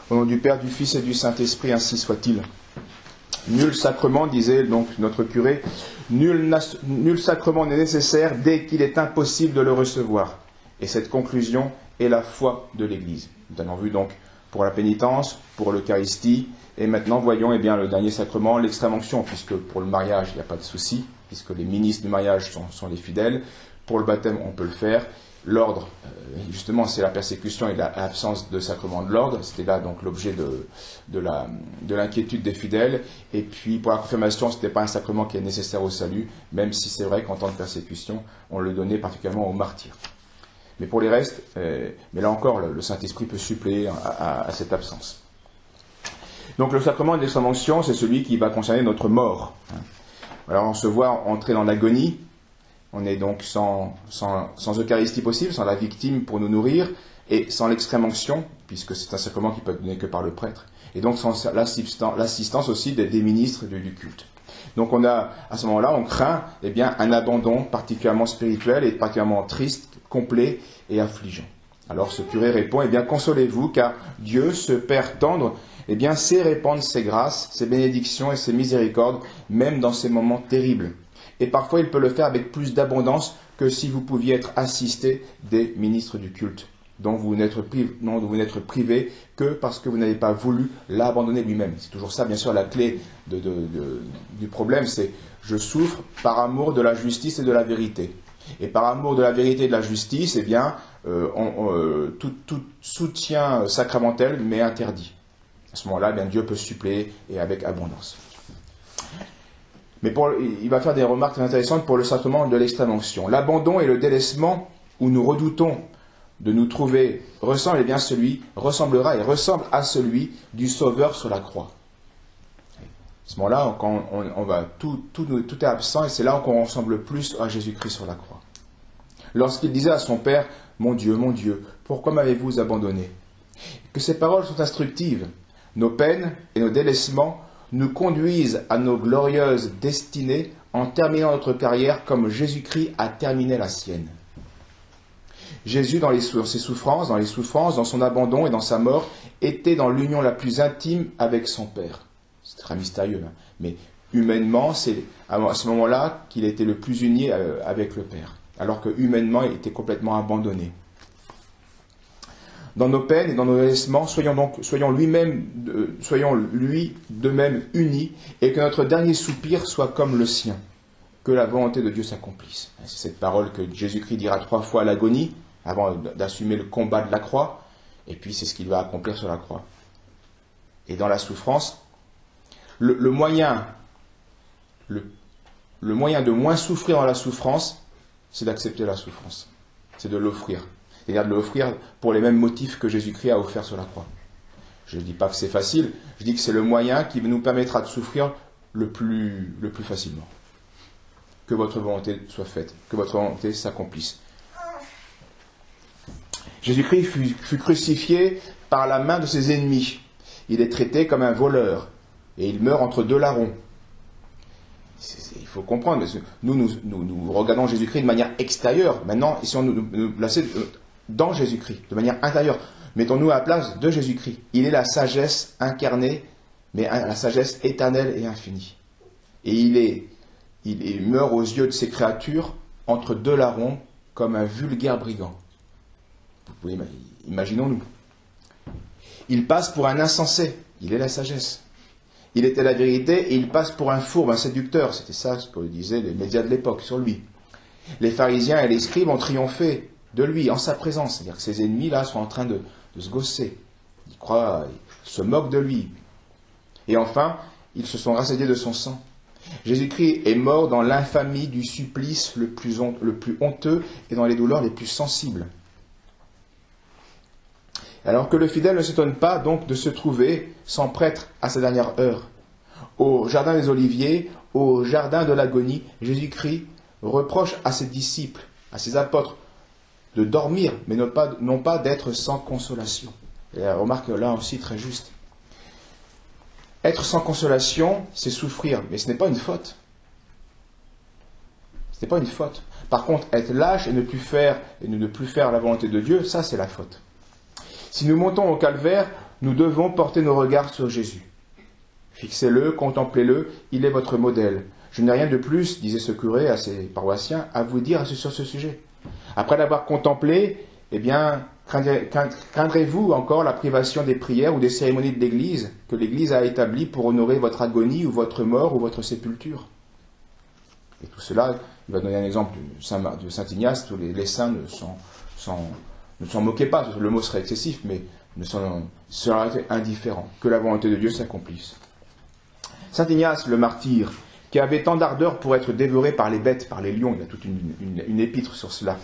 Au nom du Père, du Fils et du Saint-Esprit, ainsi soit-il. Nul sacrement, disait donc notre curé, nul sacrement n'est nécessaire dès qu'il est impossible de le recevoir. Et cette conclusion est la foi de l'Église. Nous avons vu donc pour la pénitence, pour l'Eucharistie, et maintenant voyons le dernier sacrement, l'extrême-onction, puisque pour le mariage, il n'y a pas de souci, puisque les ministres du mariage sont les fidèles. Pour le baptême, on peut le faire. L'ordre, justement, c'est la persécution et l'absence de sacrement de l'ordre. C'était là donc l'objet de l'inquiétude des fidèles. Et puis pour la confirmation, ce n'était pas un sacrement qui est nécessaire au salut, même si c'est vrai qu'en temps de persécution, on le donnait particulièrement aux martyrs. Mais pour les restes, mais là encore, le Saint-Esprit peut suppléer à cette absence. Donc le sacrement de l'extrême-onction, c'est celui qui va concerner notre mort. Alors on se voit entrer dans l'agonie. On est donc sans Eucharistie possible, sans la victime pour nous nourrir, et sans l'extrême-onction, puisque c'est un sacrement qui peut être donné que par le prêtre, et donc sans l'assistance aussi des ministres du culte. Donc on a, à ce moment-là, on craint un abandon particulièrement spirituel et particulièrement triste, complet et affligeant. Alors ce curé répond, consolez-vous, car Dieu, ce Père tendre, sait répandre ses grâces, ses bénédictions et ses miséricordes, même dans ces moments terribles. Et parfois, il peut le faire avec plus d'abondance que si vous pouviez être assisté des ministres du culte, dont vous n'êtes privé que parce que vous n'avez pas voulu l'abandonner lui-même. C'est toujours ça, bien sûr, la clé du problème, c'est « je souffre par amour de la justice et de la vérité ». Et par amour de la vérité et de la justice, tout soutien sacramentel m'est interdit. À ce moment-là, Dieu peut suppléer et avec abondance. Mais il va faire des remarques très intéressantes pour le sacrement de l'extrême-onction. L'abandon et le délaissement où nous redoutons de nous trouver ressemblera et ressemble à celui du Sauveur sur la croix. À ce moment-là, quand tout est absent et c'est là qu'on ressemble plus à Jésus-Christ sur la croix. Lorsqu'il disait à son Père, mon Dieu, pourquoi m'avez-vous abandonné ?» Que ces paroles sont instructives. Nos peines et nos délaissements nous conduisent à nos glorieuses destinées en terminant notre carrière comme Jésus-Christ a terminé la sienne. Jésus, dans ses souffrances, dans son abandon et dans sa mort, était dans l'union la plus intime avec son Père. C'est très mystérieux, mais humainement, c'est à ce moment-là qu'il était le plus uni avec le Père, alors que humainement, il était complètement abandonné. Dans nos peines et dans nos délaissements, soyons lui de même unis, et que notre dernier soupir soit comme le sien, que la volonté de Dieu s'accomplisse. C'est cette parole que Jésus-Christ dira 3 fois à l'agonie, avant d'assumer le combat de la croix, et puis c'est ce qu'il va accomplir sur la croix. Et dans la souffrance, le moyen de moins souffrir dans la souffrance, c'est d'accepter la souffrance, c'est de l'offrir. C'est-à-dire de l'offrir pour les mêmes motifs que Jésus-Christ a offert sur la croix. Je ne dis pas que c'est facile, je dis que c'est le moyen qui nous permettra de souffrir le plus facilement. Que votre volonté soit faite, que votre volonté s'accomplisse. Jésus-Christ fut crucifié par la main de ses ennemis. Il est traité comme un voleur et il meurt entre 2 larrons. Il faut comprendre, nous regardons Jésus-Christ de manière extérieure. Maintenant, si on nous plaçait dans Jésus-Christ, de manière intérieure, mettons-nous à la place de Jésus-Christ. Il est la sagesse incarnée, mais la sagesse éternelle et infinie. Et il meurt aux yeux de ses créatures entre 2 larrons comme un vulgaire brigand. Vous pouvez imaginons-nous. Il passe pour un insensé. Il est la sagesse. Il était la vérité et il passe pour un fourbe, un séducteur. C'était ça ce que disaient les médias de l'époque sur lui. Les pharisiens et les scribes ont triomphé de lui, en sa présence. C'est-à-dire que ses ennemis, là, sont en train de se gausser. Ils se moquent de lui. Et enfin, ils se sont rassasiés de son sang. Jésus-Christ est mort dans l'infamie du supplice le plus honteux et dans les douleurs les plus sensibles. Alors que le fidèle ne s'étonne pas donc de se trouver sans prêtre à sa dernière heure. Au jardin des Oliviers, au jardin de l'agonie, Jésus-Christ reproche à ses disciples, à ses apôtres, de dormir, mais non pas d'être sans consolation. Et la remarque là aussi très juste. Être sans consolation, c'est souffrir, mais ce n'est pas une faute. Ce n'est pas une faute. Par contre, être lâche et ne plus faire la volonté de Dieu, ça c'est la faute. Si nous montons au calvaire, nous devons porter nos regards sur Jésus. Fixez-le, contemplez-le, il est votre modèle. Je n'ai rien de plus, disait ce curé à ses paroissiens, à vous dire sur ce sujet. Après l'avoir contemplé, eh bien, craindrez-vous encore la privation des prières ou des cérémonies de l'Église que l'Église a établies pour honorer votre agonie ou votre mort ou votre sépulture? Et tout cela, il va donner un exemple de Saint Ignace, où les saints ne s'en moquaient pas, le mot serait excessif, mais seraient indifférents, que la volonté de Dieu s'accomplisse. Saint Ignace, le martyr, qui avait tant d'ardeur pour être dévoré par les bêtes, par les lions, il y a toute une épître sur cela,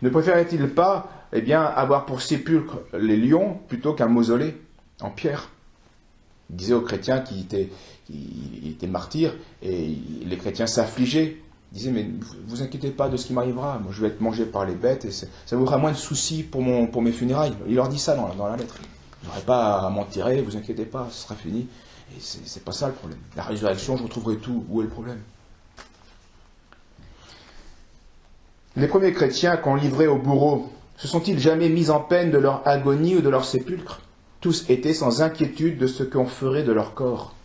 ne préférait-il pas avoir pour sépulcre les lions plutôt qu'un mausolée en pierre? Il disait aux chrétiens qui étaient martyrs, et les chrétiens s'affligeaient. Il disait, mais vous inquiétez pas de ce qui m'arrivera, moi je vais être mangé par les bêtes, et ça vous fera moins de soucis pour mes funérailles. Il leur dit ça dans la lettre. Vous n'aurez pas à m'en tirer, vous inquiétez pas, ce sera fini. Et c'est pas ça le problème. La résurrection, je retrouverai tout. Où est le problème? Les premiers chrétiens, quand livrés au bourreau, se sont-ils jamais mis en peine de leur agonie ou de leur sépulcre? Tous étaient sans inquiétude de ce qu'on ferait de leur corps.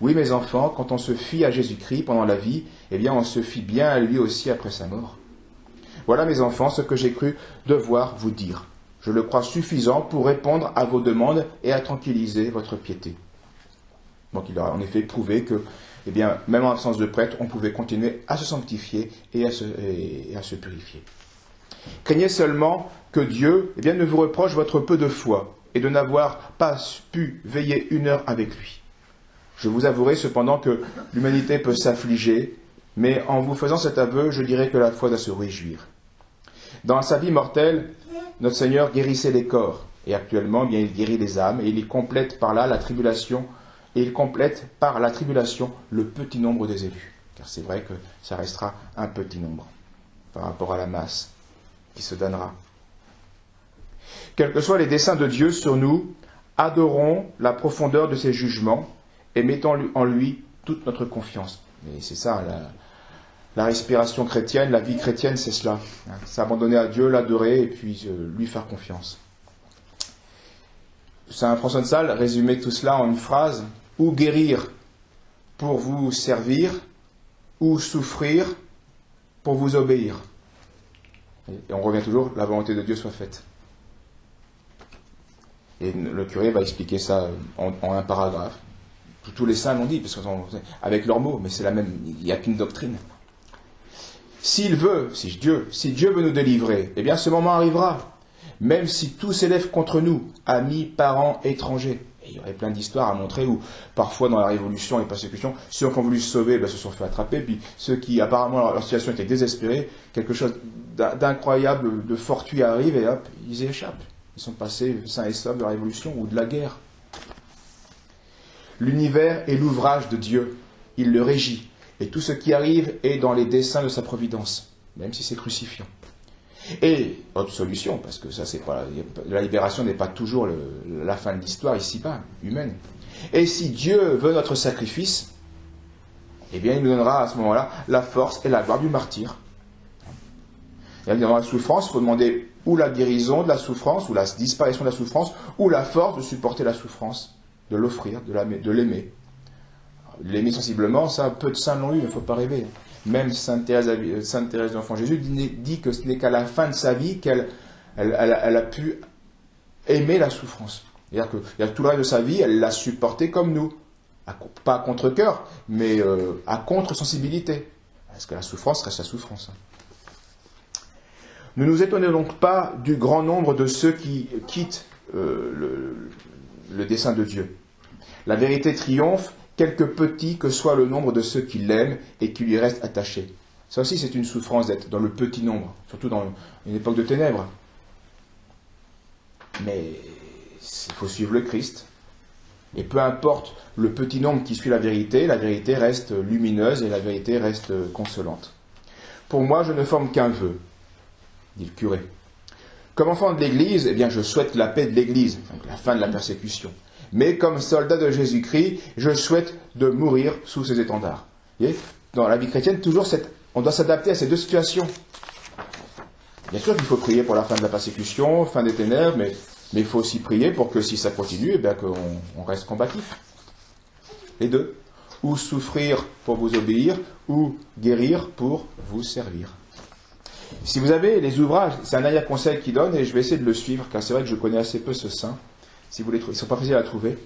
Oui, mes enfants, quand on se fie à Jésus-Christ pendant la vie, eh bien on se fie bien à lui aussi après sa mort. Voilà, mes enfants, ce que j'ai cru devoir vous dire. Je le crois suffisant pour répondre à vos demandes et à tranquilliser votre piété. Donc il a en effet prouvé que, eh bien, même en absence de prêtre, on pouvait continuer à se sanctifier et à se purifier. Craignez seulement que Dieu, eh bien, ne vous reproche votre peu de foi et de n'avoir pas pu veiller 1 heure avec lui. Je vous avouerai cependant que l'humanité peut s'affliger, mais en vous faisant cet aveu, je dirais que la foi doit se réjouir. Dans sa vie mortelle, notre Seigneur guérissait les corps, et actuellement, eh bien, il guérit les âmes, et il complète par là la tribulation, le petit nombre des élus. Car c'est vrai que ça restera un petit nombre par rapport à la masse qui se donnera. Quels que soient les desseins de Dieu sur nous, adorons la profondeur de ses jugements et mettons en lui toute notre confiance. Et c'est ça, la respiration chrétienne, la vie chrétienne, c'est cela. S'abandonner à Dieu, l'adorer et puis lui faire confiance. Saint François de Sales résumait tout cela en une phrase: ou guérir pour vous servir, ou souffrir pour vous obéir. Et on revient toujours, la volonté de Dieu soit faite. Et le curé va expliquer ça en un paragraphe. Tous les saints l'ont dit, parce avec leurs mots, mais c'est la même, il n'y a qu'une doctrine. Si Dieu veut nous délivrer, eh bien ce moment arrivera. Même si tout s'élève contre nous, amis, parents, étrangers. Et il y aurait plein d'histoires à montrer où, parfois dans la Révolution et persécutions, ceux qui ont voulu se sauver se sont fait attraper, puis ceux qui, apparemment, leur situation était désespérée, quelque chose d'incroyable, de fortuit arrive, et hop, ils y échappent. Ils sont passés sains et saufs de la Révolution ou de la guerre. L'univers est l'ouvrage de Dieu. Il le régit. Et tout ce qui arrive est dans les desseins de sa providence, même si c'est crucifiant. Et, autre solution, parce que ça, c'est pas, la libération n'est pas toujours la fin de l'histoire ici-bas, humaine. Et si Dieu veut notre sacrifice, eh bien, il nous donnera à ce moment-là la force et la gloire du martyr. Et dans la souffrance, il faut demander ou la guérison de la souffrance, ou la disparition de la souffrance, ou la force de supporter la souffrance, de l'offrir, de l'aimer. L'aimer sensiblement, ça, peu de saints l'ont eu, il ne faut pas rêver. Même Sainte Thérèse de l'Enfant Jésus dit que ce n'est qu'à la fin de sa vie qu'elle a pu aimer la souffrance. C'est-à-dire que tout le reste de sa vie, elle l'a supporté comme nous. Pas à contre-cœur, mais à contre-sensibilité. Parce que la souffrance reste la souffrance. Ne nous étonnez donc pas du grand nombre de ceux qui quittent le dessein de Dieu. La vérité triomphe, quelque petit que soit le nombre de ceux qui l'aiment et qui lui restent attachés. Ça aussi, c'est une souffrance d'être dans le petit nombre, surtout dans une époque de ténèbres. Mais il faut suivre le Christ. Et peu importe le petit nombre qui suit la vérité reste lumineuse et la vérité reste consolante. Pour moi, je ne forme qu'un vœu, dit le curé. Comme enfant de l'Église, eh bien, je souhaite la paix de l'Église, donc la fin de la persécution. Mais comme soldat de Jésus-Christ, je souhaite de mourir sous ses étendards. Vous voyez, dans la vie chrétienne, toujours on doit s'adapter à ces deux situations. Bien sûr qu'il faut prier pour la fin de la persécution, fin des ténèbres, mais Mais il faut aussi prier pour que si ça continue, eh bien qu'on reste combatif. Les deux. Ou souffrir pour vous obéir, ou guérir pour vous servir. Si vous avez les ouvrages, c'est un dernier conseil qu'il donne, et je vais essayer de le suivre, car c'est vrai que je connais assez peu ce saint. Si vous les trouvez, ils ne sont pas faciles à trouver.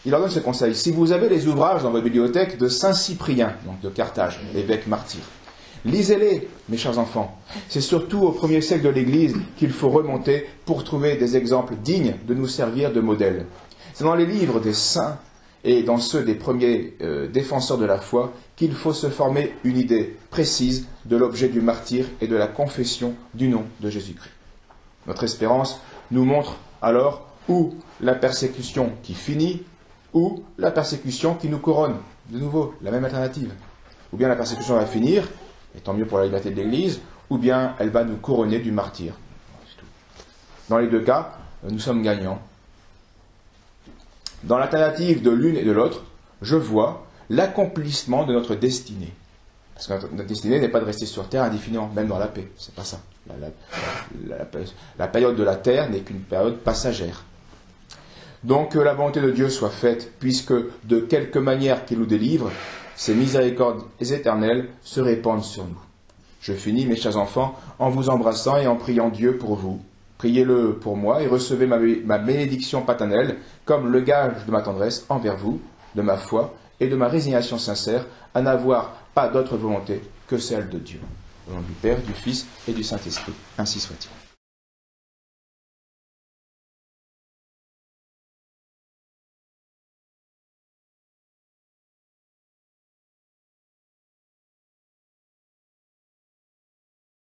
Il leur donne ce conseil. Si vous avez les ouvrages dans votre bibliothèque de Saint Cyprien, donc de Carthage, l'évêque martyr, lisez-les, mes chers enfants. C'est surtout au 1er siècle de l'Église qu'il faut remonter pour trouver des exemples dignes de nous servir de modèle. C'est dans les livres des saints et dans ceux des premiers défenseurs de la foi qu'il faut se former une idée précise de l'objet du martyr et de la confession du nom de Jésus-Christ. Notre espérance nous montre alors ou la persécution qui finit, ou la persécution qui nous couronne. De nouveau, la même alternative. Ou bien la persécution va finir, et tant mieux pour la liberté de l'Église, ou bien elle va nous couronner du martyr. Dans les deux cas, nous sommes gagnants. Dans l'alternative de l'une et de l'autre, je vois l'accomplissement de notre destinée. Parce que notre destinée n'est pas de rester sur terre indéfiniment, même dans la paix. C'est pas ça. La période de la terre n'est qu'une période passagère. Donc que la volonté de Dieu soit faite, puisque de quelque manière qu'il nous délivre, ses miséricordes éternelles se répandent sur nous. Je finis, mes chers enfants, en vous embrassant et en priant Dieu pour vous. Priez-le pour moi et recevez ma bénédiction paternelle comme le gage de ma tendresse envers vous, de ma foi et de ma résignation sincère à n'avoir pas d'autre volonté que celle de Dieu. Au nom du Père, du Fils et du Saint-Esprit. Ainsi soit-il.